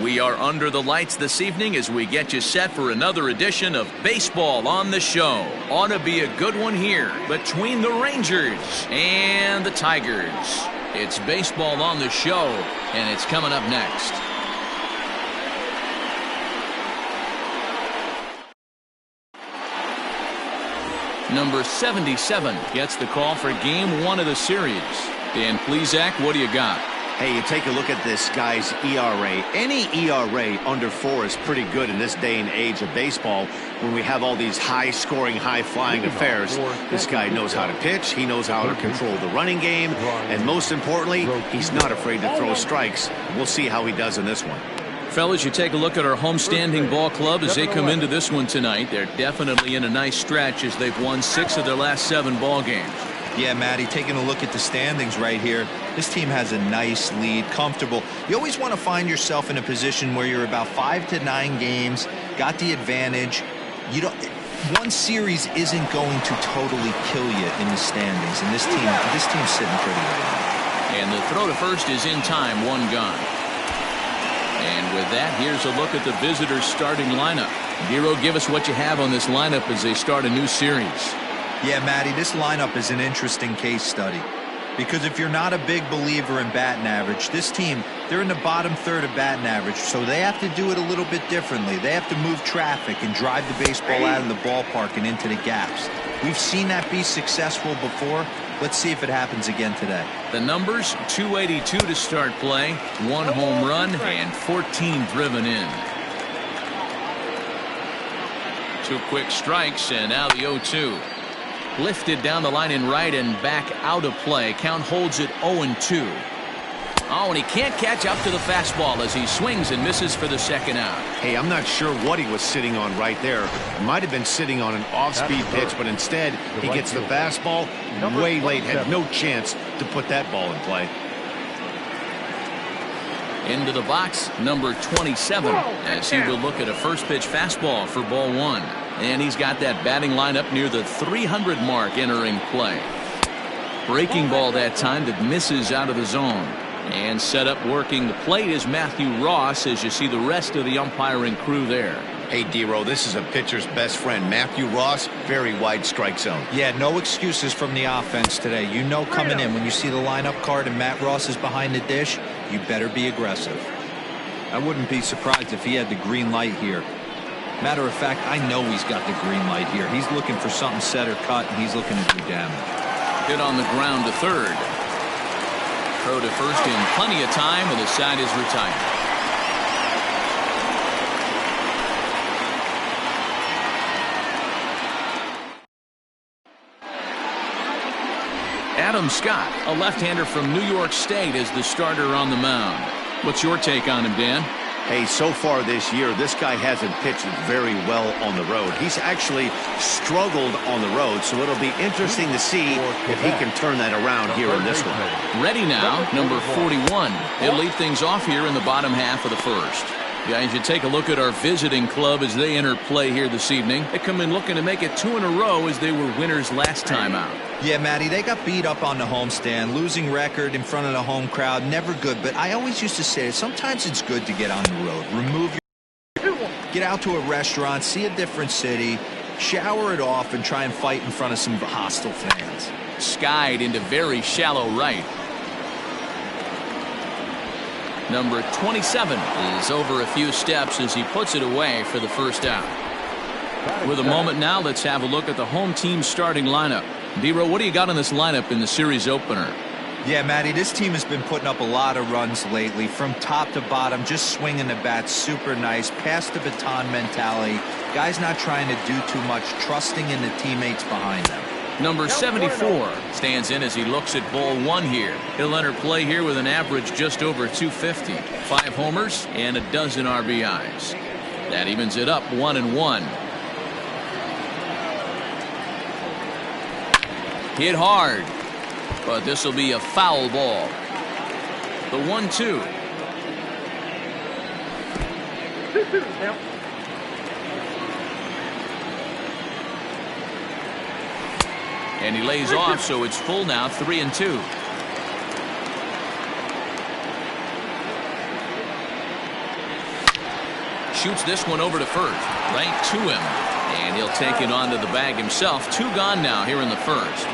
We are under the lights this evening as we get you set for another edition of Baseball on the Show. Ought to be a good one here between the Rangers and the Tigers. It's Baseball on the Show, and it's coming up next. Number 77 gets the call for Game 1 of the series. Dan Plesac, what do you got? Hey, you take a look at this guy's ERA. Any ERA under 4 is pretty good in this day and age of baseball when we have all these high-scoring, high-flying affairs. This guy knows how to pitch. He knows how to control the running game. And most importantly, he's not afraid to throw strikes. We'll see how he does in this one. Fellas, you take a look at our homestanding ball club as they come into this one tonight. They're definitely in a nice stretch as they've won 6 of their last 7 ball games. Yeah, Matty, taking a look at the standings right here, this team has a nice lead, comfortable. You always want to find yourself in a position where you're about 5 to 9 games, got the advantage. You don't. One series isn't going to totally kill you in the standings, and this team's sitting pretty well. And the throw to first is in time, 1 gone. And with that, here's a look at the visitors' starting lineup. Dero, give us what you have on this lineup as they start a new series. Yeah, Matty, this lineup is an interesting case study. Because if you're not a big believer in batting average, this team, they're in the bottom third of batting average, so they have to do it a little bit differently. They have to move traffic and drive the baseball out of the ballpark and into the gaps. We've seen that be successful before. Let's see if it happens again today. The numbers, 282 to start play, 1 home run, and 14 driven in. 2 quick strikes, and now the 0-2. Lifted down the line in right and back out of play. Count holds it 0-2. Oh, and he can't catch up to the fastball as he swings and misses for the second out. Hey, I'm not sure what he was sitting on right there. Might have been sitting on an off-speed pitch, but instead he gets the fastball way late. Had no chance to put that ball in play. Into the box, number 27, as he will look at a first pitch fastball for ball 1. And he's got that batting lineup near the 300 mark entering play. Breaking ball that time that misses out of the zone. And set up working the plate is Matthew Ross as you see the rest of the umpiring crew there. Hey, Dero, this is a pitcher's best friend. Matthew Ross, very wide strike zone. Yeah, no excuses from the offense today. You know coming in when you see the lineup card and Matt Ross is behind the dish, you better be aggressive. I wouldn't be surprised if he had the green light here. Matter of fact, I know he's got the green light here. He's looking for something set or cut, and he's looking to do damage. Hit on the ground to third. Throw to first in plenty of time, and the side is retired. Adam Scott, a left-hander from New York State, is the starter on the mound. What's your take on him, Dan? Hey, so far this year, this guy hasn't pitched very well on the road. He's actually struggled on the road, so it'll be interesting to see if he can turn that around here in this one. Ready now, number 41. He'll lead things off here in the bottom half of the first. Guys, you take a look at our visiting club as they enter play here this evening. They come in looking to make it 2 in a row as they were winners last time out. Yeah, Matty, they got beat up on the homestand. Losing record in front of the home crowd, never good. But I always used to say sometimes it's good to get on the road. Get out to a restaurant, see a different city, shower it off, and try and fight in front of some hostile fans. Skied into very shallow right. Number 27 is over a few steps as he puts it away for the first out. With a moment now, let's have a look at the home team starting lineup. Dero, what do you got on this lineup in the series opener? Yeah, Matty, this team has been putting up a lot of runs lately. From top to bottom, just swinging the bat super nice. Pass the baton mentality. Guys not trying to do too much, trusting in the teammates behind them. Number 74 stands in as he looks at ball 1 here. He'll enter play here with an average just over 250. 5 homers and a dozen RBIs. That evens it up 1-1. Hit hard, but this will be a foul ball. The 1-2. And he lays off, so it's full now, 3-2. Shoots this one over to first. Right to him. And he'll take it onto the bag himself. 2 gone now here in the first.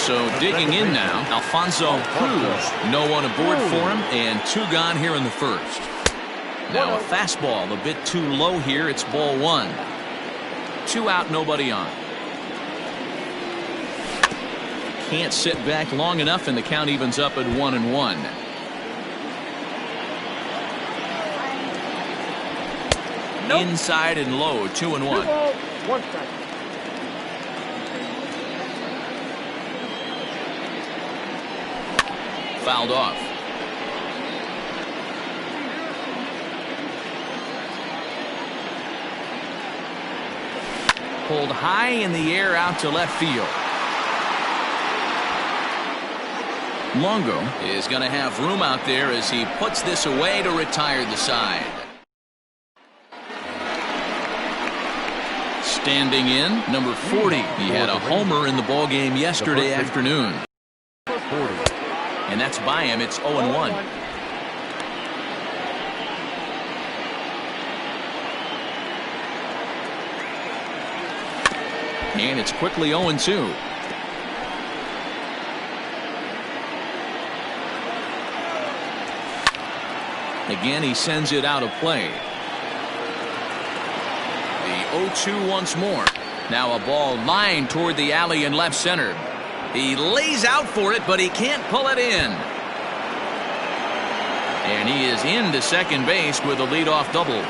So digging in now, Alfonso Cruz. No one aboard for him, and 2 gone here in the first. Now a fastball a bit too low here. It's ball 1. 2 out, nobody on. Can't sit back long enough, and the count evens up at 1-1. Nope. Inside and low, 2-1. Fouled off. Pulled high in the air out to left field. Longo is going to have room out there as he puts this away to retire the side. Standing in, number 40. He had a homer in the ballgame yesterday afternoon. And that's by him. It's 0-1. And it's quickly 0-2. Again, he sends it out of play. The 0-2 once more. Now a ball lined toward the alley in left center. He lays out for it, but he can't pull it in. And he is into second base with a leadoff double.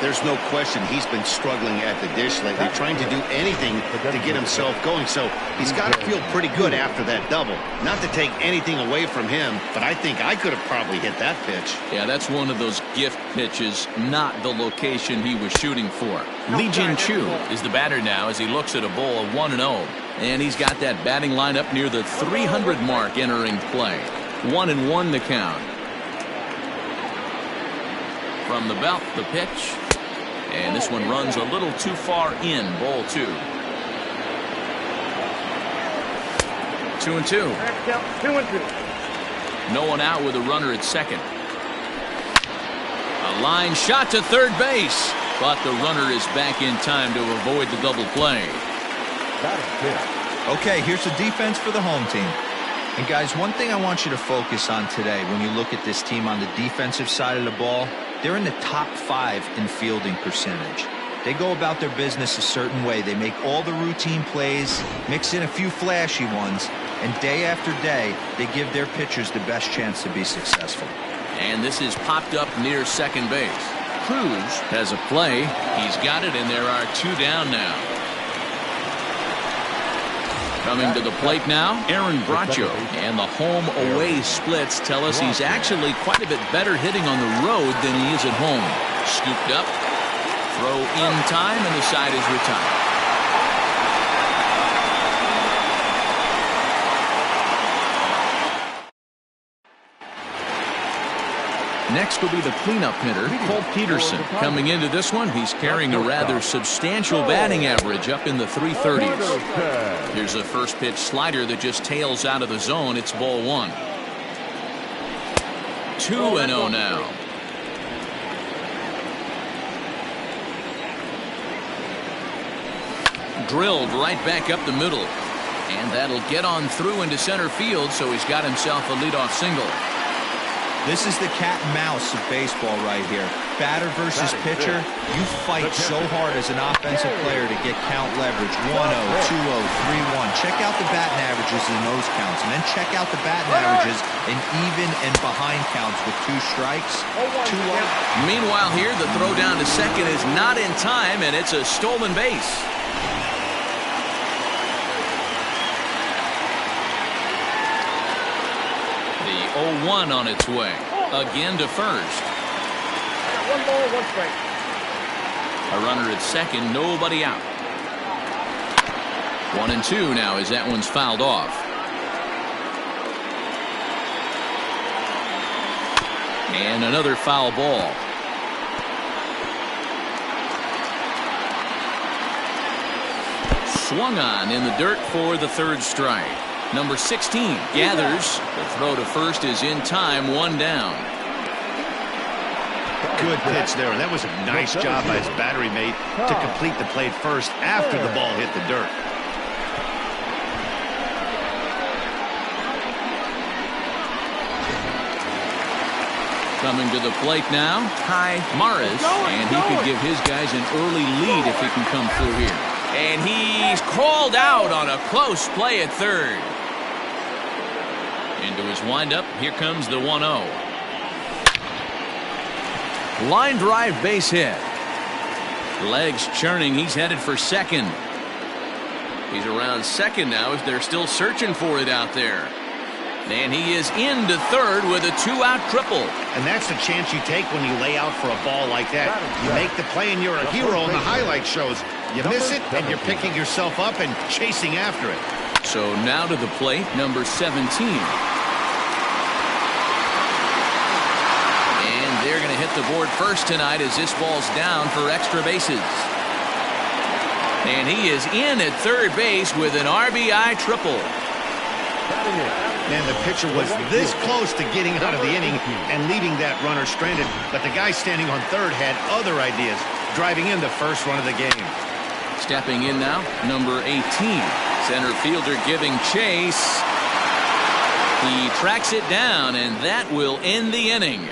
There's no question he's been struggling at the dish lately, trying to do anything to get himself going. So he's got to feel pretty good after that double. Not to take anything away from him, but I think I could have probably hit that pitch. Yeah, that's one of those gift pitches, not the location he was shooting for. Lee Jin Chu is the batter now as he looks at a ball of 1-0. And he's got that batting lineup near the 300 mark entering play. 1-1 the count. From the belt, the pitch. And this one runs a little too far in. Ball 2. 2-2. 2-2. No one out with a runner at second. A line shot to third base. But the runner is back in time to avoid the double play. Okay, here's the defense for the home team. And guys, one thing I want you to focus on today when you look at this team on the defensive side of the ball, they're in the top 5 in fielding percentage. They go about their business a certain way. They make all the routine plays, mix in a few flashy ones, and day after day, they give their pitchers the best chance to be successful. And this is popped up near second base. Cruz has a play. He's got it, and there are 2 down now. Coming to the plate now, Aaron Bracho. And the home-away splits tell us he's actually quite a bit better hitting on the road than he is at home. Scooped up, throw in time, and the side is retired. Next will be the cleanup hitter, Cole Peterson. Coming into this one, he's carrying a rather substantial batting average up in the 330s. Here's a first pitch slider that just tails out of the zone. It's ball 1. 2-0 now. Drilled right back up the middle. And that'll get on through into center field, so he's got himself a leadoff single. This is the cat and mouse of baseball right here. Batter versus pitcher, you fight so hard as an offensive player to get count leverage. 1-0, 2-0, 3-1. Check out the batting averages in those counts, and then check out the batting averages in even and behind counts with 2 strikes, 2 out. Meanwhile here, the throw down to second is not in time, and it's a stolen base. The 0-1 on its way. Again to first. 1 ball, 1 strike. A runner at second, nobody out. 1-2 now as that one's fouled off. And another foul ball. Swung on in the dirt for the 3rd strike. Number 16 gathers. The throw to first is in time, 1 down. Good pitch there, and that was a nice job by his battery mate to complete the play first after the ball hit the dirt. Coming to the plate now, Ty Morris, and he could give his guys an early lead if he can come through here. And he's called out on a close play at third. Into his windup, here comes the 1-0. Line drive base hit. Legs churning, he's headed for second. He's around second now as they're still searching for it out there. And he is into third with a 2-out triple. And that's the chance you take when you lay out for a ball like that. You make the play and you're a hero in the highlight shows. You miss it and you're picking yourself up and chasing after it. So now to the plate, number 17. And they're going to hit the board first tonight as this ball's down for extra bases. And he is in at third base with an RBI triple. Man, the pitcher was this close to getting out of the inning and leaving that runner stranded, but the guy standing on third had other ideas, driving in the first run of the game. Stepping in now, number 18. Center fielder giving chase. He tracks it down, and that will end the inning.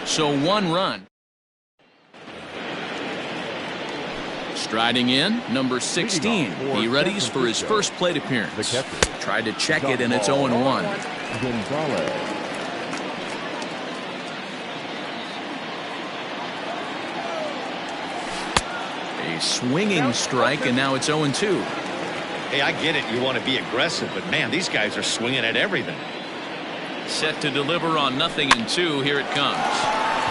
So 1 run. Striding in, number 16. He readies for his first plate appearance. Tried to check it, and it's 0-1. A swinging strike, and now it's 0-2. Hey, I get it. You want to be aggressive, but man, these guys are swinging at everything. Set to deliver on 0-2. Here it comes.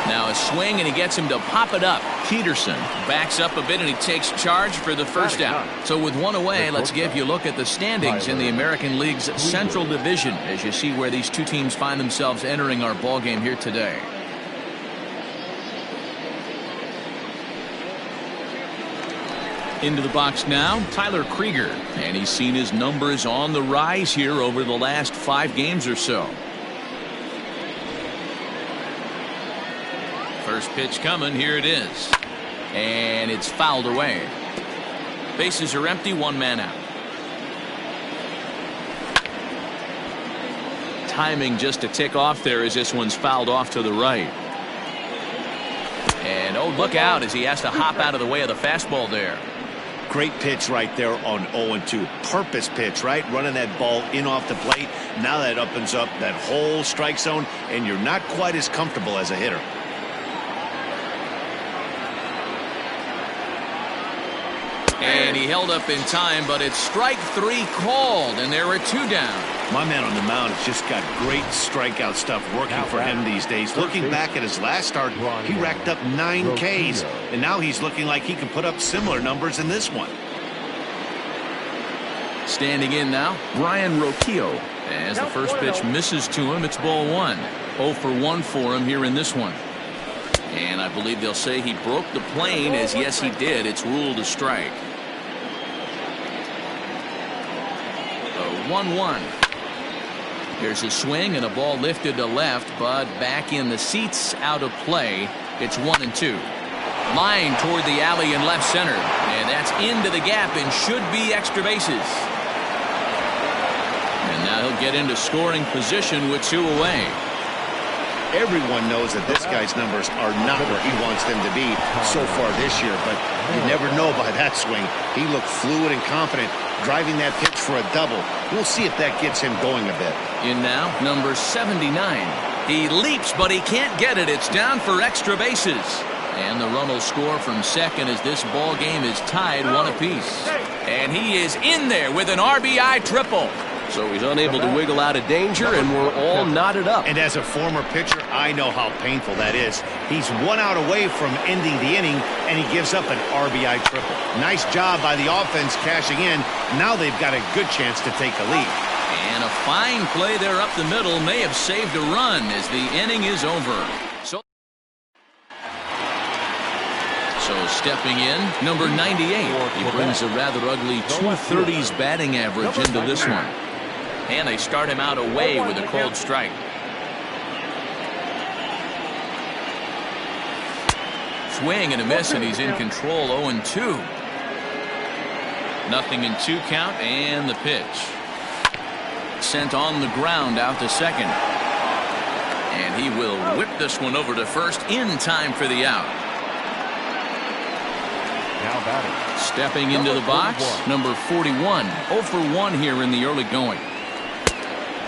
Now a swing, and he gets him to pop it up. Peterson backs up a bit, and he takes charge for the first out. So with 1 away, let's give you a look at the standings in the American League's Central Division as you see where these two teams find themselves entering our ball game here today. Into the box now, Tyler Krieger, and he's seen his numbers on the rise here over the last 5 games or so. First pitch coming, here it is. And it's fouled away. Bases are empty, 1 man out. Timing just to tick off there as this one's fouled off to the right. And oh, look out as he has to hop out of the way of the fastball there. Great pitch right there on 0-2. Purpose pitch, right? Running that ball in off the plate. Now that opens up that whole strike zone, and you're not quite as comfortable as a hitter. And he held up in time, but it's strike 3 called, and there are 2 down. My man on the mound has just got great strikeout stuff working for him these days. Looking back at his last start, he racked up 9 Ks, and now he's looking like he can put up similar numbers in this one. Standing in now, Brian Roquillo. As the first pitch misses to him, it's ball 1. 0 for 1 for him here in this one. And I believe they'll say he broke the plane, as yes he did. It's ruled a strike. 1-1. Here's a swing and a ball lifted to left, but back in the seats, out of play. It's 1-2. Line toward the alley in left center, and that's into the gap and should be extra bases. And now he'll get into scoring position with 2 away. Everyone knows that this guy's numbers are not where he wants them to be so far this year, but you never know by that swing. He looked fluid and confident, driving that pitch for a double. We'll see if that gets him going a bit. In now, number 79. He leaps, but he can't get it. It's down for extra bases. And the run will score from second as this ball game is tied 1 apiece. And he is in there with an RBI triple. So he's unable to wiggle out of danger, and we're all knotted up. And as a former pitcher, I know how painful that is. He's 1 out away from ending the inning, and he gives up an RBI triple. Nice job by the offense cashing in. Now they've got a good chance to take the lead. And a fine play there up the middle may have saved a run as the inning is over. So stepping in, number 98. He brings a rather ugly 230s batting average into this one. And they start him out away with a called strike. swing and a miss, and he's in control. 0-2. Nothing in 2 count, and the pitch. Sent on the ground out to second. And he will whip this one over to first in time for the out. Now batting. Stepping into the box, number 41. 0 for 1 here in the early going.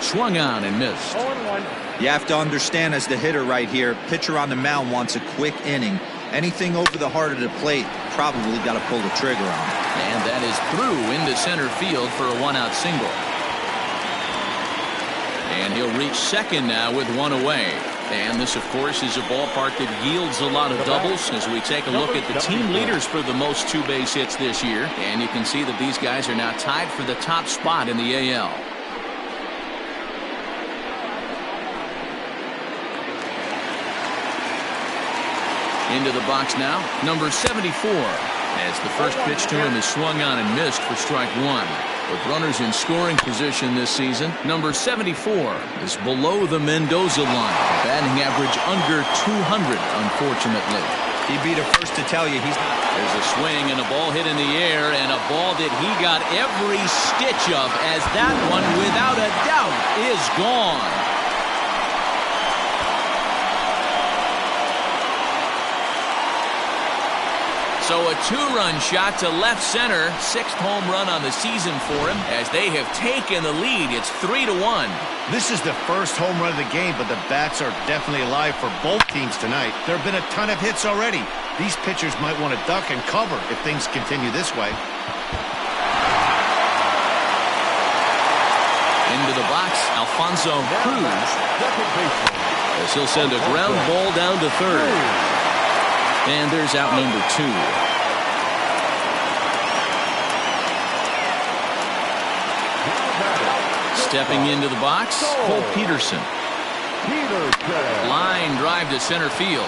Swung on and missed. 0-1. You have to understand, as the hitter right here, pitcher on the mound wants a quick inning. Anything over the heart of the plate, probably got to pull the trigger on. And that is through into center field for a 1-out single. And he'll reach second now with 1 away. And this, of course, is a ballpark that yields a lot of doubles as we take a look at the team leaders for the most 2 base hits this year. And you can see that these guys are now tied for the top spot in the AL. Into the box now, number 74. As the first pitch to him is swung on and missed for strike 1. With runners in scoring position this season, number 74 is below the Mendoza line. Batting average under 200, unfortunately. He'd be the first to tell you he's not. There's a swing and a ball hit in the air, and a ball that he got every stitch of, as that one, without a doubt, is gone. So a 2-run shot to left center. 6th home run on the season for him as they have taken the lead. It's 3-1. This is the first home run of the game, but the bats are definitely alive for both teams tonight. There have been a ton of hits already. These pitchers might want to duck and cover if things continue this way. Into the box, Alfonso Cruz. As he'll send a ground ball down to third. And there's out number 2. Stepping into the box, Cole Peterson. Line drive to center field.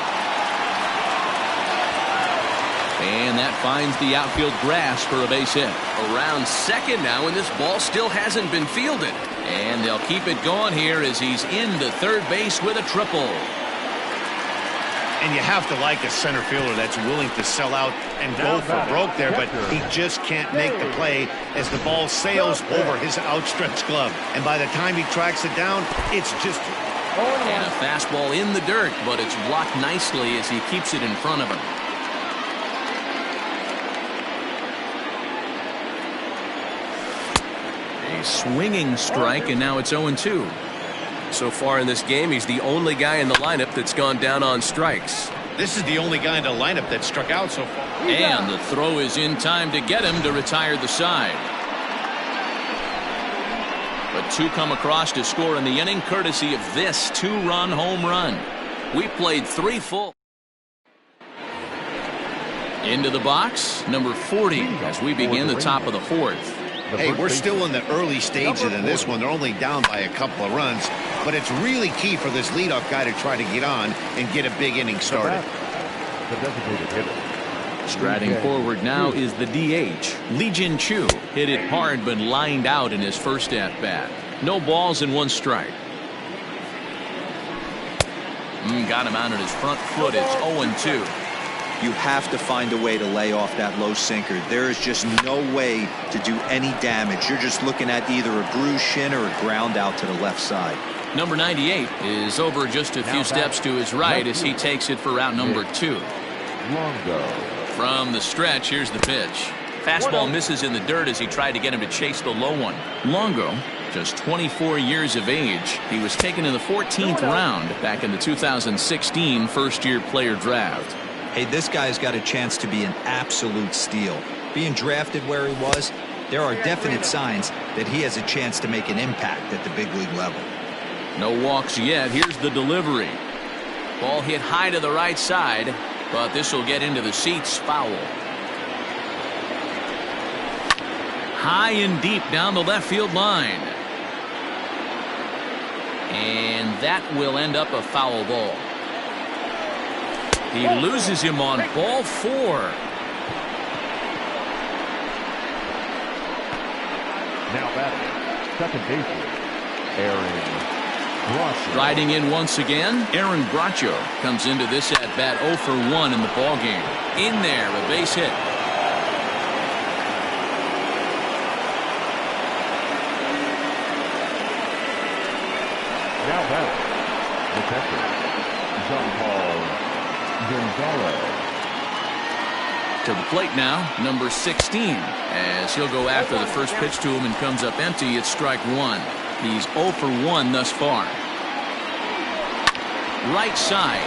And that finds the outfield grass for a base hit. Around second now, and this ball still hasn't been fielded. And they'll keep it going here as he's into third base with a triple. And you have to like a center fielder that's willing to sell out and go for broke there, but he just can't make the play as the ball sails over his outstretched glove. And by the time he tracks it down, it's just... And a fastball in the dirt, but it's blocked nicely as he keeps it in front of him. A swinging strike, and now it's 0-2. So far in this game, he's the only guy in the lineup that's gone down on strikes. This is the only guy in the lineup that struck out so far. And the throw is in time to get him to retire the side. But 2 come across to score in the inning, courtesy of this 2-run home run. We played 3 full. Into the box, number 40, as we begin the top of the 4th. Hey, we're still in the early stages of this one. They're only down by a couple of runs, but it's really key for this leadoff guy to try to get on and get a big inning started. Striding forward now is the DH, Lee Jin Chu. Hit it hard but lined out in his first at-bat. No balls and 1 strike. Got him out on his front foot. It's 0-2. You have to find a way to lay off that low sinker. There is just no way to do any damage. You're just looking at either a bruised shin or a ground out to the left side. Number 98 is over just a few steps to his right as he takes it for route number 2. From the stretch, here's the pitch. Fastball misses in the dirt as he tried to get him to chase the low one. Longo, just 24 years of age. He was taken in the 14th round back in the 2016 first-year player draft. Hey, this guy's got a chance to be an absolute steal. Being drafted where he was, there are definite signs that he has a chance to make an impact at the big league level. No walks yet. Here's the delivery. Ball hit high to the right side, but this will get into the seats. Foul. High and deep down the left field line. And that will end up a foul ball. He loses him on ball 4. Now batting, second baseman, Aaron Riding in once again, Aaron Bracho comes into this at bat 0 for 1 in the ball game. In there, a base hit. Now back, the catcher, Jean-Paul Gonzalez. To the plate now, number 16, as he'll go after the first pitch to him and comes up empty. It's strike one. He's 0 for 1 thus far. Right side,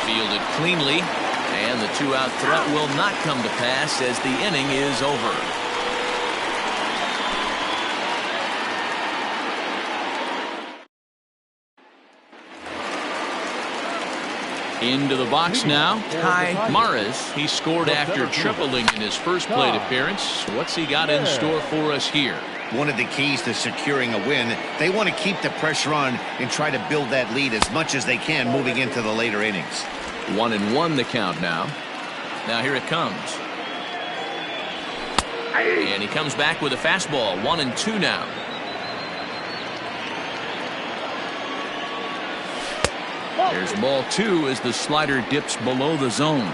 fielded cleanly, and the two-out threat will not come to pass as the inning is over. Into the box now, Ty Maris. He scored after tripling in his first plate appearance. What's he got in store for us here? One of the keys to securing a win, they want to keep the pressure on and try to build that lead as much as they can moving into the later innings. 1-1 the count now. Now here it comes. And he comes back with a fastball. 1-2 now. There's ball 2 as the slider dips below the zone.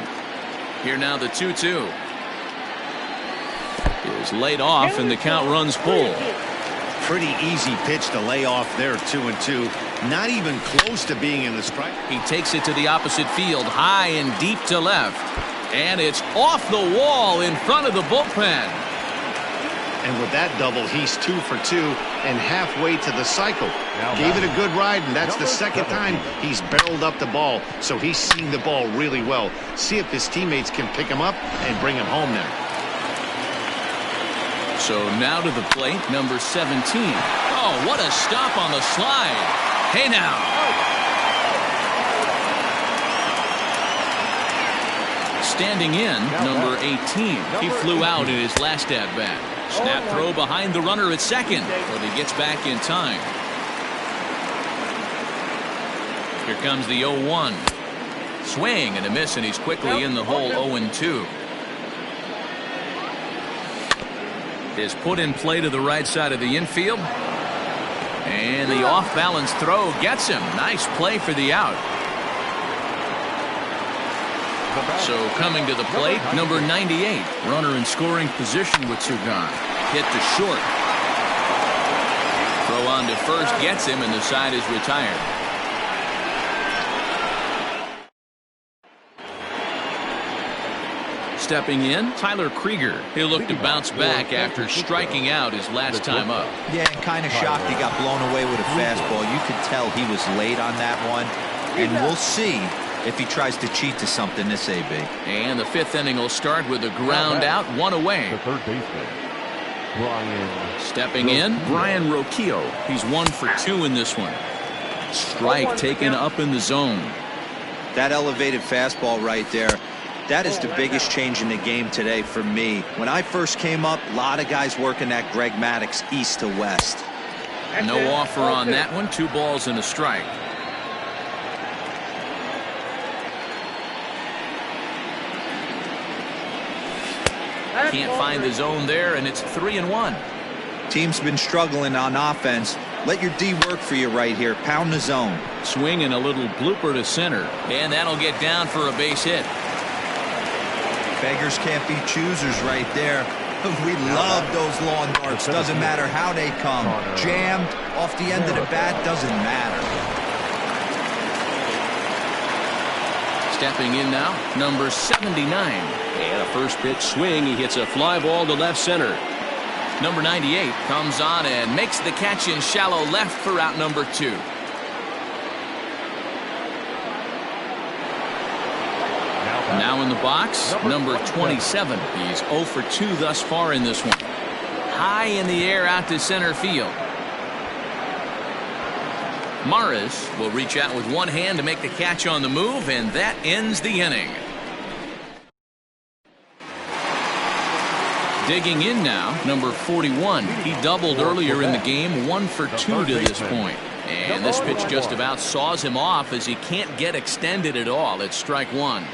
Here now the 2-2. Is laid off and the count runs full. Pretty easy pitch to lay off there, 2-2. Not even close to being in the strike. He takes it to the opposite field, high and deep to left. And it's off the wall in front of the bullpen. And with that double, he's 2 for 2 and halfway to the cycle. Gave it a good ride, and that's the second time he's barreled up the ball. So he's seeing the ball really well. See if his teammates can pick him up and bring him home now. So now to the plate, number 17. Oh, what a stop on the slide. Hey now. Standing in, number 18. He flew out in his last at-bat. Snap throw behind the runner at second, but he gets back in time. Here comes the 0-1. Swing and a miss, and he's quickly in the hole. 0-2. Is put in play to the right side of the infield. And the off-balance throw gets him. Nice play for the out. So coming to the plate, number 98. Runner in scoring position with Sugan. Hit to short. Throw on to first gets him, and the side is retired. Stepping in, Tyler Krieger. He'll look to bounce back after striking out his last time up. Yeah, and kind of shocked he got blown away with a fastball. You could tell he was late on that one. And we'll see if he tries to cheat to something this AB. And the fifth inning will start with a ground out, one away. The third baseman, Brian. Stepping in, Brian Roquillo. He's 1 for 2 in this one. Strike taken up in the zone. That elevated fastball right there, that is the biggest change in the game today for me. When I first came up, a lot of guys working that Greg Maddux east to west. No offer on that one. 2 balls and a strike. Can't find the zone there, and it's 3-1. Team's been struggling on offense. Let your D work for you right here. Pound the zone. Swing and a little blooper to center, and that'll get down for a base hit. Beggars can't be choosers right there. We love those lawn darts. Doesn't matter how they come. Jammed, off the end of the bat, doesn't matter. Stepping in now, number 79. And a first pitch swing. He hits a fly ball to left center. Number 98 comes on and makes the catch in shallow left for out number 2. Now in the box, number 27. He's 0 for 2 thus far in this one. High in the air out to center field. Maris will reach out with one hand to make the catch on the move, and that ends the inning. Digging in now, number 41. He doubled earlier in the game, 1 for 2 to this point. And this pitch just about saws him off as he can't get extended at all. It's strike 1.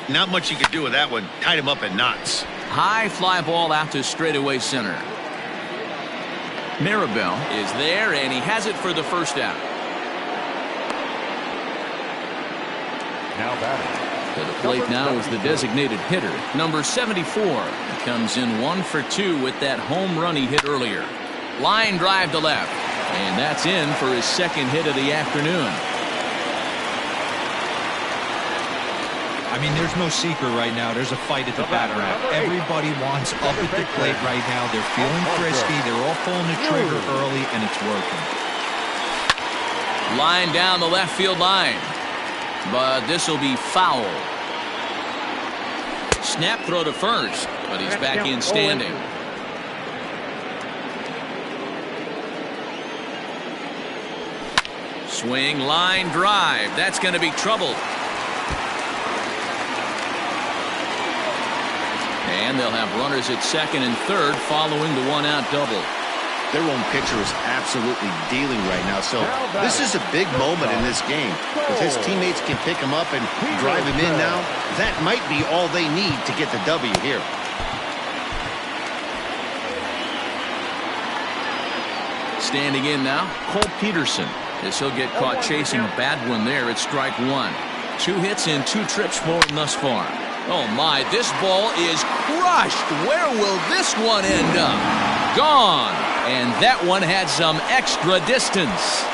Not much you could do with that one. Tied him up in knots. High fly ball out to straightaway center. Maribel is there, and he has it for the first out. Now batting. To the plate now is the designated hitter, number 74. He comes in 1 for 2 with that home run he hit earlier. Line drive to left. And that's in for his second hit of the afternoon. I mean, there's no secret right now. There's a fight at the batter rack. Everybody wants up at the plate right now. They're feeling frisky. They're all pulling the trigger early, and it's working. Line down the left field line. But this will be foul. Snap throw to first, but he's back in standing. Swing, line drive. That's going to be trouble. And they'll have runners at second and third following the one-out double. Their own pitcher is absolutely dealing right now, so this is a big moment in this game. If his teammates can pick him up and drive him in now, that might be all they need to get the W here. Standing in now, Cole Peterson, as he'll get caught chasing a bad one there at strike one. 2 hits and 2 trips for him thus far. Oh my, this ball is crushed. Where will this one end up? Gone. And that one had some extra distance.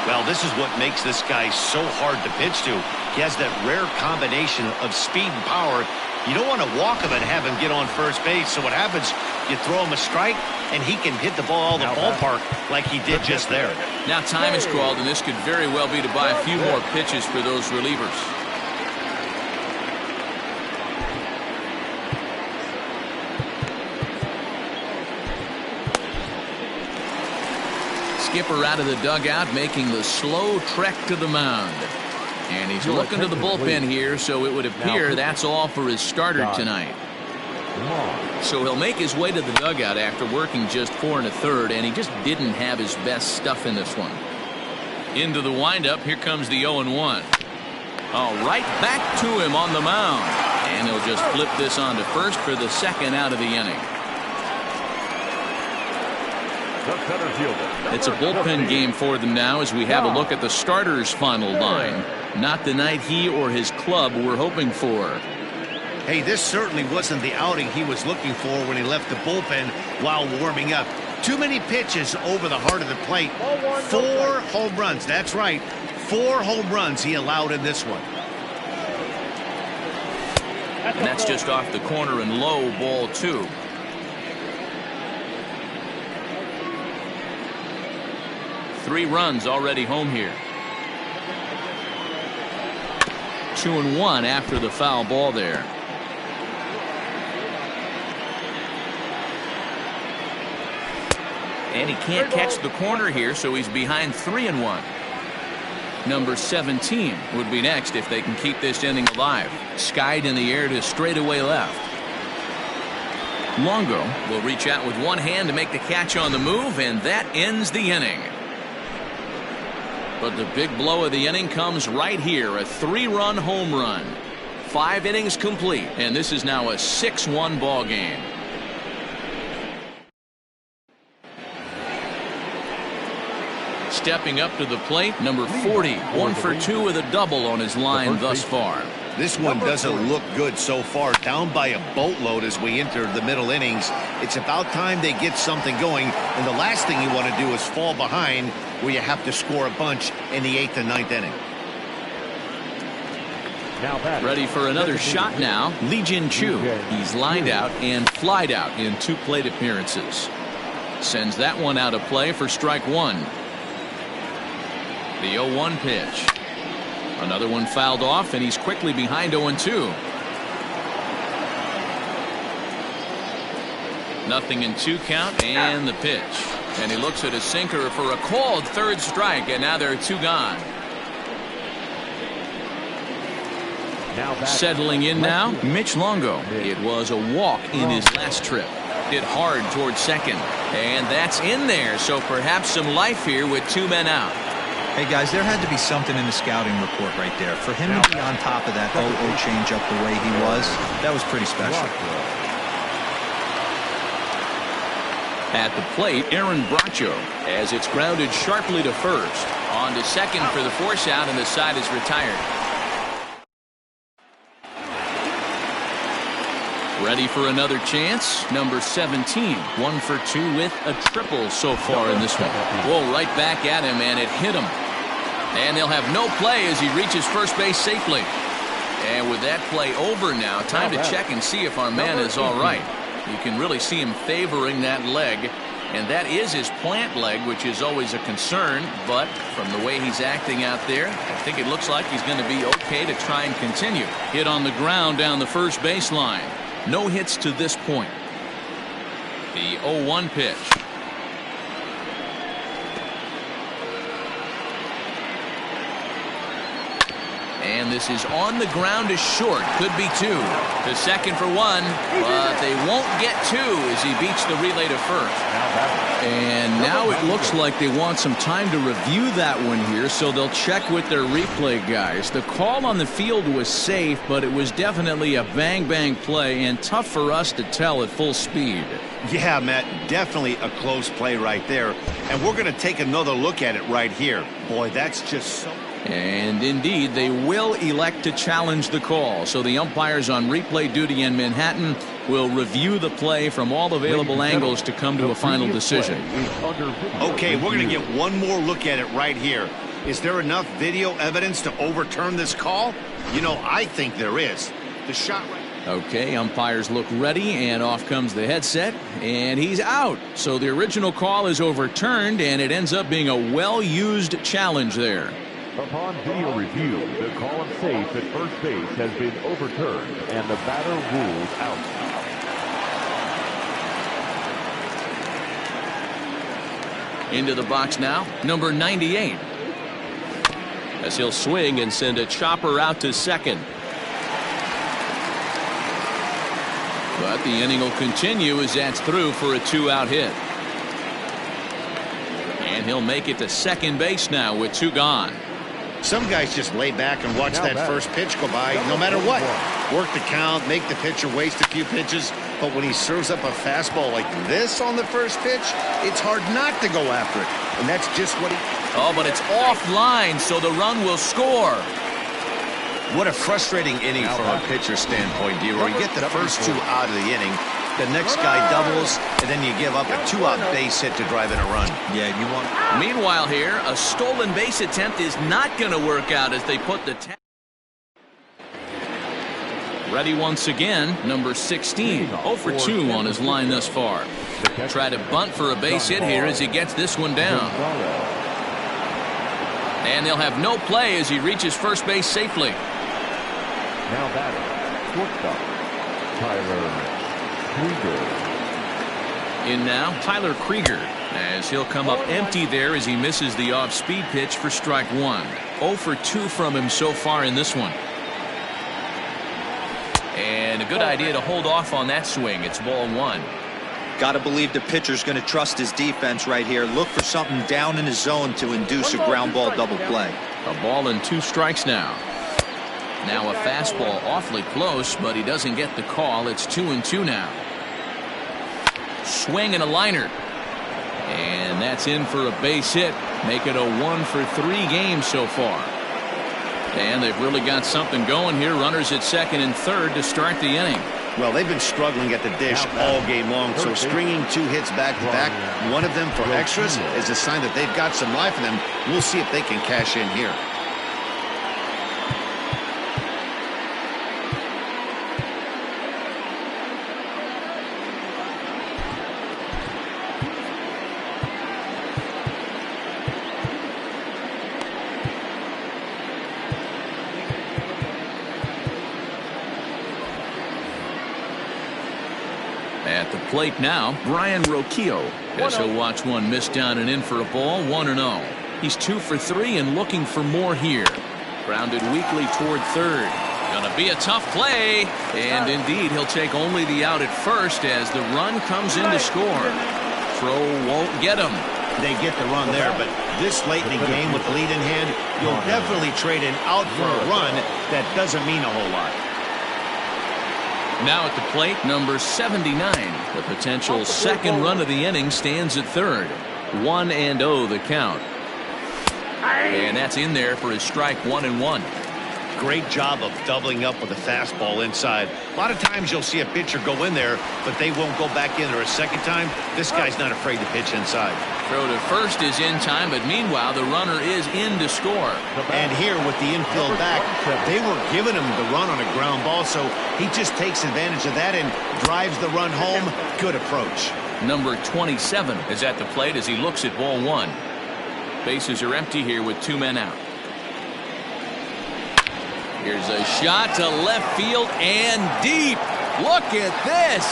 Well, this is what makes this guy so hard to pitch to. He has that rare combination of speed and power. You don't want to walk him and have him get on first base. So what happens, you throw him a strike, and he can hit the ball out of the ballpark like he did just there. Now time is called, and this could very well be to buy a few more pitches for those relievers. Skipper out of the dugout, making the slow trek to the mound. And he's looking to the bullpen here, so it would appear that's all for his starter tonight. So he'll make his way to the dugout after working just 4 1/3, and he just didn't have his best stuff in this one. Into the windup, here comes the 0-1. Oh, right back to him on the mound. And he'll just flip this on to first for the second out of the inning. It's a bullpen game for them now as we have a look at the starter's final line. Not the night he or his club were hoping for. Hey, this certainly wasn't the outing he was looking for when he left the bullpen while warming up. Too many pitches over the heart of the plate. 4 home runs. That's right. 4 home runs he allowed in this one. And that's just off the corner and low, ball 2. Three runs already home here. 2-1 after the foul ball there. And he can't catch the corner here, so he's behind 3-1. Number 17 would be next if they can keep this inning alive. Skied in the air to straightaway left. Longo will reach out with one hand to make the catch on the move, and that ends the inning. But the big blow of the inning comes right here, a 3-run home run. 5 innings complete, and this is now a 6-1 ball game. Stepping up to the plate, number 40, 1 for 2 with a double on his line thus far. This one doesn't look good so far. Down by a boatload as we enter the middle innings. It's about time they get something going, and the last thing you want to do is fall behind where you have to score a bunch in the 8th and 9th inning. Ready for another shot now. Lee Jin-Chu. He's lined out and flied out in 2 plate appearances. Sends that one out of play for strike 1. The 0-1 pitch. Another one fouled off, and he's quickly behind 0-2. Nothing in 2 count, and the pitch. And he looks at his sinker for a called 3rd strike, and now there are 2 gone. Settling in now, Mitch Longo. It was a walk in his last trip. Hit hard towards second, and that's in there, so perhaps some life here with 2 men out. Hey, guys, there had to be something in the scouting report right there. For him to be on top of that 0-0 changeup the way he was, that was pretty special. At the plate, Aaron Bracho, as it's grounded sharply to first. On to second for the force out, and the side is retired. Ready for another chance. Number 17, 1 for 2 with a triple so far in this one. Whoa, right back at him, and it hit him. And they'll have no play as he reaches first base safely. And with that play over now, time to check and see if our man is all right. You can really see him favoring that leg. And that is his plant leg, which is always a concern. But from the way he's acting out there, I think it looks like he's going to be okay to try and continue. Hit on the ground down the first baseline. No hits to this point. The 0-1 pitch. And this is on the ground to short. Could be 2. To second for 1. But they won't get 2 as he beats the relay to first. And now it looks like they want some time to review that one here, so they'll check with their replay guys. The call on the field was safe, but it was definitely a bang-bang play and tough for us to tell at full speed. Yeah, Matt, definitely a close play right there. And we're going to take another look at it right here. Boy, that's just so... And indeed, they will elect to challenge the call. So the umpires on replay duty in Manhattan will review the play from all available angles to come to a final decision. Okay, we're going to get one more look at it right here. Is there enough video evidence to overturn this call? You know, I think there is. The shot right... Okay, umpires look ready, and off comes the headset, and he's out. So the original call is overturned, and it ends up being a well-used challenge there. Upon video review, the call of safe at first base has been overturned, and the batter rules out. Into the box now, number 98. As he'll swing and send a chopper out to second. But the inning will continue as that's through for a 2-out hit. And he'll make it to second base now with 2 gone. Some guys just lay back and watch that first pitch go by no matter what. Work the count, make the pitcher waste a few pitches. But when he serves up a fastball like this on the first pitch, it's hard not to go after it. And that's just what he... Oh, but it's offline, so the run will score. What a frustrating inning from a pitcher standpoint, D-Roy. You get the first 2 out of the inning. The next guy doubles, and then you give up a 2-out base hit to drive in a run. Yeah, you want... Meanwhile here, a stolen base attempt is not going to work out as they put the... Ready once again, number 16. 0 for 2 on his line thus far. Try to bunt for a base hit here as he gets this one down. And they'll have no play as he reaches first base safely. Now batting, shortstop, Tyler Krieger. In now, Tyler Krieger, as he'll come up empty there as he misses the off-speed pitch for strike 1. 0 for 2 from him so far in this one. And a good idea to hold off on that swing. It's ball 1. Got to believe the pitcher's going to trust his defense right here. Look for something down in his zone to induce a ground ball double play. A ball and 2 strikes now. Now a fastball awfully close, but he doesn't get the call. It's 2-2 now. Swing and a liner. And that's in for a base hit. Make it a 1 for 3 game so far. And they've really got something going here. Runners at second and third to start the inning. Well, they've been struggling at the dish all game long, so stringing 2 hits back-to-back, one of them for extras, is a sign that they've got some life in them. We'll see if they can cash in here. At the plate now, Brian Roquillo, as he'll watch one miss down and in for a ball. 1-0. He's 2 for 3 and looking for more here. Grounded weakly toward third. Gonna be a tough play. And indeed, he'll take only the out at first as the run comes in to score. Throw won't get him. they get the run there. But this late in the game with the lead in hand, you'll definitely trade an out for a run. That doesn't mean a whole lot. Now at the plate, number 79. The potential second run of the inning stands at third. 1-0 the count. And that's in there for his strike 1-1. Great job of doubling up with a fastball inside. A lot of times you'll see a pitcher go in there, but they won't go back in there a second time. This guy's not afraid to pitch inside. Throw to first is in time, but meanwhile the runner is in to score. And here with the infield back, they were giving him the run on a ground ball, so he just takes advantage of that and drives the run home. Good approach. Number 27 is at the plate as he looks at ball one. Bases are empty here with 2 men out. Here's a shot to left field and deep. Look at this.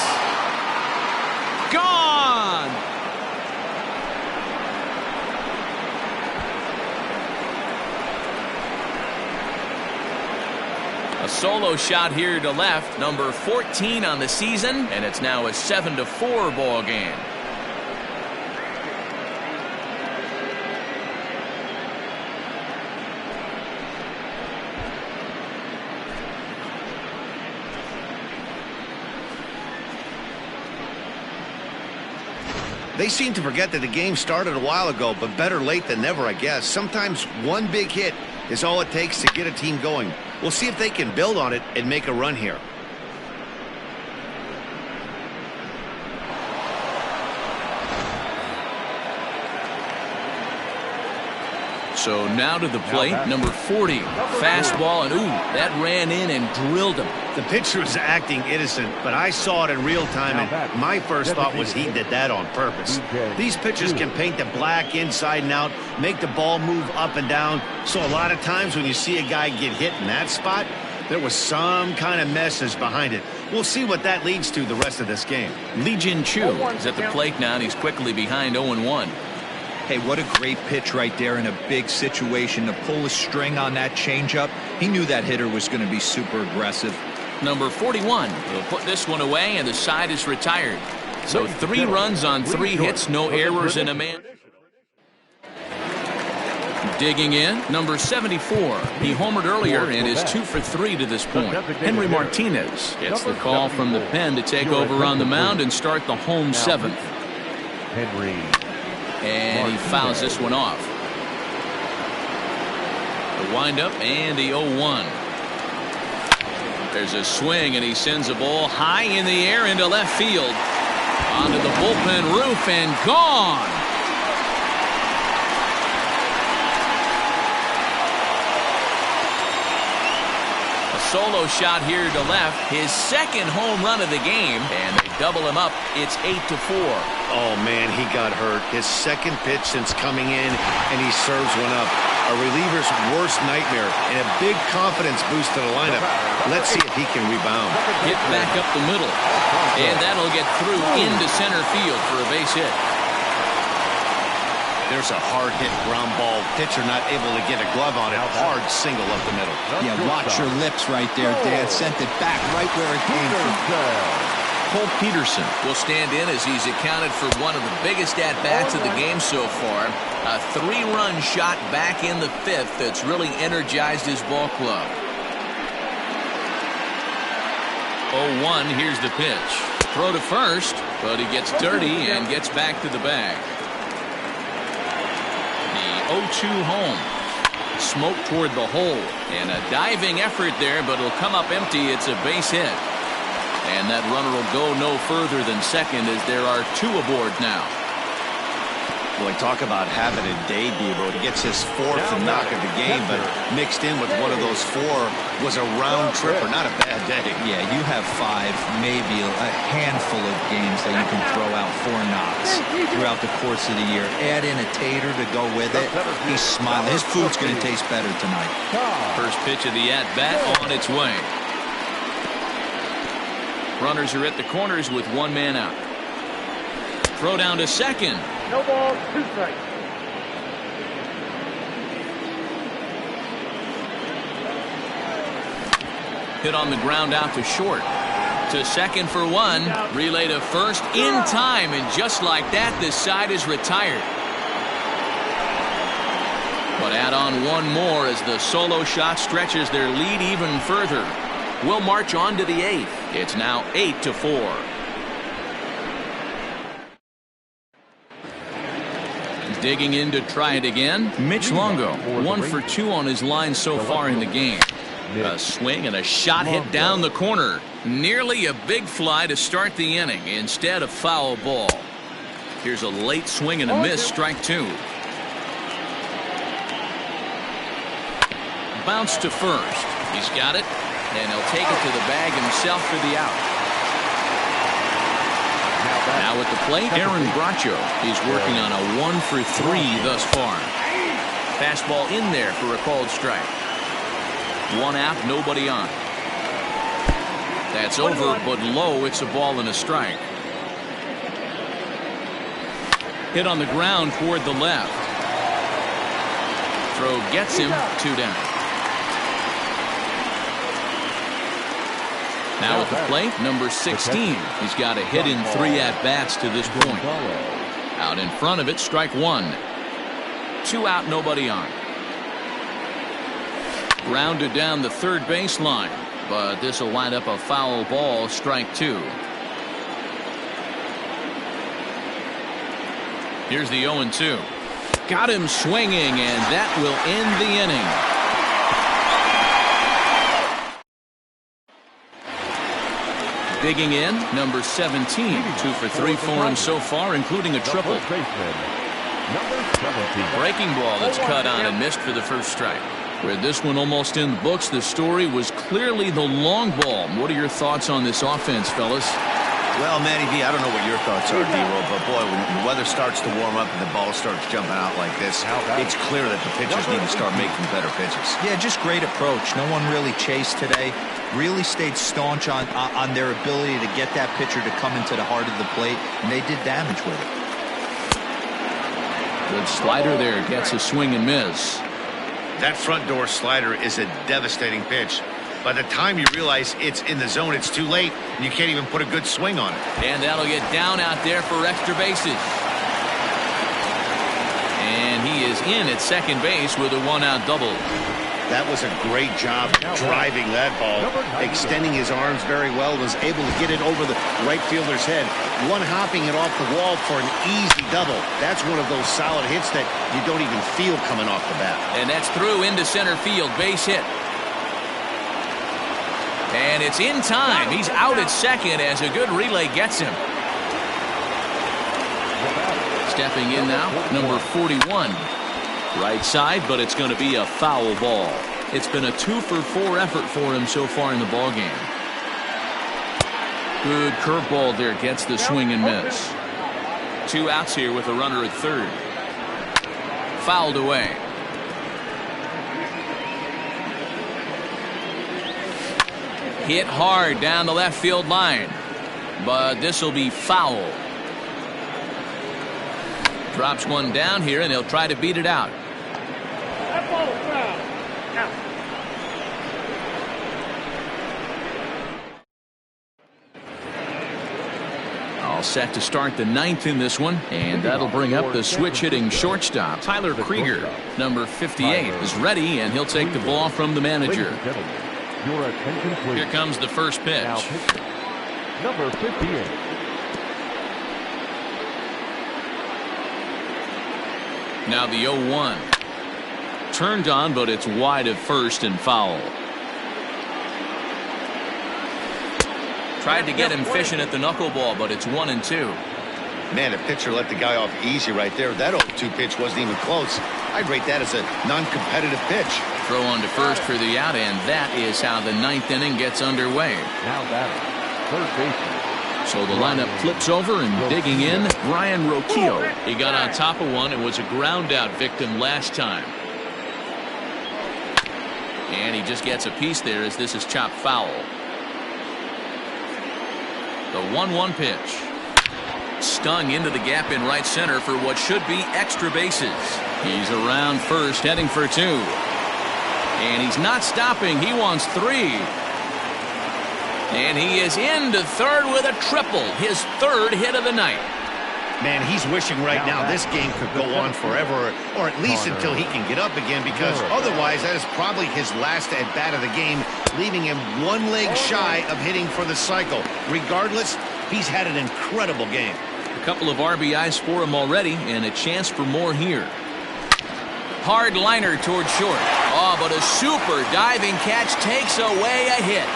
Gone. A solo shot here to left, number 14 on the season, and it's now a 7-4 ball game. They seem to forget that the game started a while ago, but better late than never, I guess. Sometimes one big hit is all it takes to get a team going. We'll see if they can build on it and make a run here. So now to the plate, number 40. Fastball, and ooh, that ran in and drilled him. The pitcher was acting innocent, but I saw it in real time, and my first thought was he did that on purpose. These pitchers can paint the black inside and out, make the ball move up and down, so a lot of times when you see a guy get hit in that spot, there was some kind of message behind it. We'll see what that leads to the rest of this game. Lee Jin-Chu is at the plate now, and he's quickly behind 0-1. Hey, what a great pitch right there in a big situation to pull a string on that changeup. He knew that hitter was going to be super aggressive. Number 41 will put this one away, and the side is retired. So 3 runs on 3 hits, no errors, and a man. Digging in, number 74. He homered earlier and is 2 for 3 to this point. Henry Martinez gets the call from the pen to take over on the mound and start the home 7th. Henry. And he fouls this one off. The windup and the 0-1. There's a swing, and he sends a ball high in the air into left field. Onto the bullpen roof and gone. A solo shot here to left. His second home run of the game, and they double him up. It's 8-4. Oh, man, he got hurt. His second pitch since coming in, and he serves one up. A reliever's worst nightmare and a big confidence boost to the lineup. Let's see if he can rebound. Hit back up the middle, and that'll get through into center field for a base hit. There's a hard hit ground ball. Pitcher not able to get a glove on it. Hard single up the middle. Yeah, watch your lips right there, Dad. Sent it back right where it came from. Cole Peterson will stand in as he's accounted for one of the biggest at-bats of the game so far. A 3-run shot back in the 5th that's really energized his ball club. 0-1, here's the pitch. Throw to first, but he gets dirty and gets back to the bag. The 0-2 home. Smoke toward the hole, and a diving effort there, but it'll come up empty. It's a base hit. And that runner will go no further than second as there are 2 aboard now. Boy, talk about having a day, Debo. He gets his 4th knock of the game, but mixed in with one of those 4 was a round tripper. Not a bad day. Yeah, you have 5, maybe a handful of games that you can throw out 4 knocks throughout the course of the year. Add in a tater to go with it. He's smiling. His food's going to taste better tonight. First pitch of the at-bat on its way. Runners are at the corners with 1 man out. Throw down to second. No ball, 2 strikes. Hit on the ground out to short. To second for 1. Relay to first in time, and just like that, this side is retired. But add on one more as the solo shot stretches their lead even further. We'll march on to the 8th. It's now 8-4. Digging in to try it again. Mitch Longo, 1 for 2 on his line so far in the game. A swing and a shot hit down the corner. Nearly a big fly to start the inning. Instead, a foul ball. Here's a late swing and a miss, strike 2. Bounce to first. He's got it, and he'll take it to the bag himself for the out. Now at the plate, Aaron Bracho. He's working on a 1 for 3 thus far. Fastball in there for a called strike. 1 out, nobody on. That's over, but low. It's a ball and a strike. Hit on the ground toward the left. Throw gets him, 2 down. Now at the plate, number 16. He's got a hit in 3 at-bats to this point. Out in front of it, strike 1. 2 out, nobody on. Grounded down the third baseline, but this will wind up a foul ball, strike 2. Here's the 0-2. Got him swinging, and that will end the inning. Digging in, number 17. 2 for 3 for him so far, including a triple. Breaking ball that's cut on and missed for the first strike. With this one almost in the books, the story was clearly the long ball. What are your thoughts on this offense, fellas? Well, Matty V, I don't know what your thoughts are, D-Roll, but boy, when the weather starts to warm up and the ball starts jumping out like this, it's clear that the pitchers need to start making better pitches. Yeah, just great approach. No one really chased today. Really stayed staunch on their ability to get that pitcher to come into the heart of the plate, and they did damage with it. Good slider there, gets a swing and miss. That front door slider is a devastating pitch. By the time you realize it's in the zone, it's too late, and you can't even put a good swing on it. And that'll get down out there for extra bases. And he is in at second base with a 1-out double. That was a great job driving that ball, extending his arms very well, was able to get it over the right fielder's head, one-hopping it off the wall for an easy double. That's one of those solid hits that you don't even feel coming off the bat. And that's through into center field, base hit. And it's in time. He's out at second as a good relay gets him. Stepping in now, number 41. Right side, but it's going to be a foul ball. It's been a 2 for 4 effort for him so far in the ballgame. Good curveball there, gets the swing and miss. 2 outs here with a runner at third. Fouled away. Hit hard down the left field line, but this will be foul. Drops one down here, and he'll try to beat it out. That ball is foul. Out. All set to start the 9th in this one, and that'll bring up the switch-hitting shortstop. Tyler Krieger, number 58, is ready, and he'll take the ball from the manager. Your attention, please. Here comes the first pitch. Now, number 58. Now the 0-1. Turned on, but it's wide of first and foul. Tried to get him fishing at the knuckleball, but it's 1-2. Man, the pitcher let the guy off easy right there. That 0-2 pitch wasn't even close. I'd rate that as a non-competitive pitch. Throw on to first for the out, and that is how the 9th inning gets underway. Now batting, third baseman. So the lineup flips over, and digging in, Brian Roquillo. He got on top of one and was a ground-out victim last time. And he just gets a piece there as this is chopped foul. The 1-1 pitch. Stung into the gap in right center for what should be extra bases. He's around first, heading for 2. And he's not stopping. He wants 3. And he is into third with a triple, his 3rd hit of the night. Man, he's wishing right now this game could go on forever, or at least until he can get up again, because otherwise that is probably his last at-bat of the game, leaving him one leg shy of hitting for the cycle. Regardless, he's had an incredible game. A couple of RBIs for him already, and a chance for more here. Hard liner toward short. Oh, but a super diving catch takes away a hit.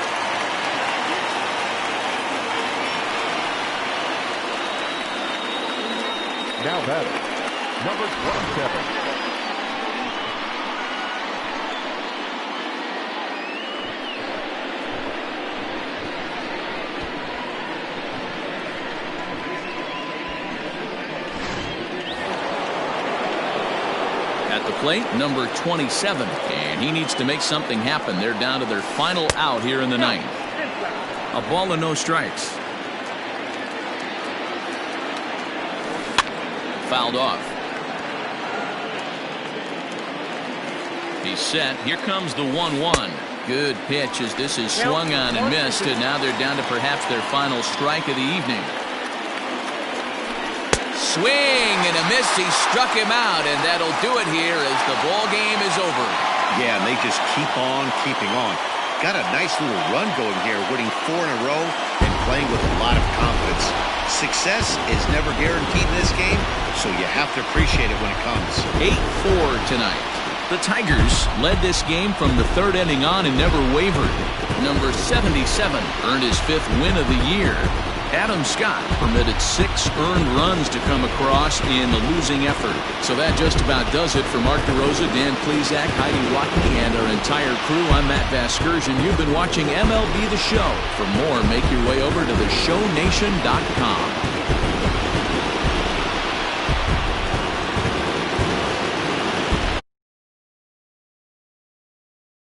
Now batting, number 27. At the plate, number 27, and he needs to make something happen. They're down to their final out here in the ninth. A ball and no strikes. Fouled off. He's set. Here comes the 1-1. Good pitch as this is swung on and missed, and now they're down to perhaps their final strike of the evening. Swing and a miss. He struck him out, and that'll do it here as the ball game is over. Yeah, and they just keep on keeping on. Got a nice little run going here, winning 4 in a row and playing with a lot of confidence. Success is never guaranteed in this game, so you have to appreciate it when it comes. 8-4 tonight. The Tigers led this game from the third inning on and never wavered. Number 77 earned his 5th win of the year. Adam Scott permitted 6 earned runs to come across in the losing effort. So that just about does it for Mark DeRosa, Dan Plesac, Heidi Watkey, and our entire crew. I'm Matt Vasgersian. You've been watching MLB The Show. For more, make your way over to theshownation.com.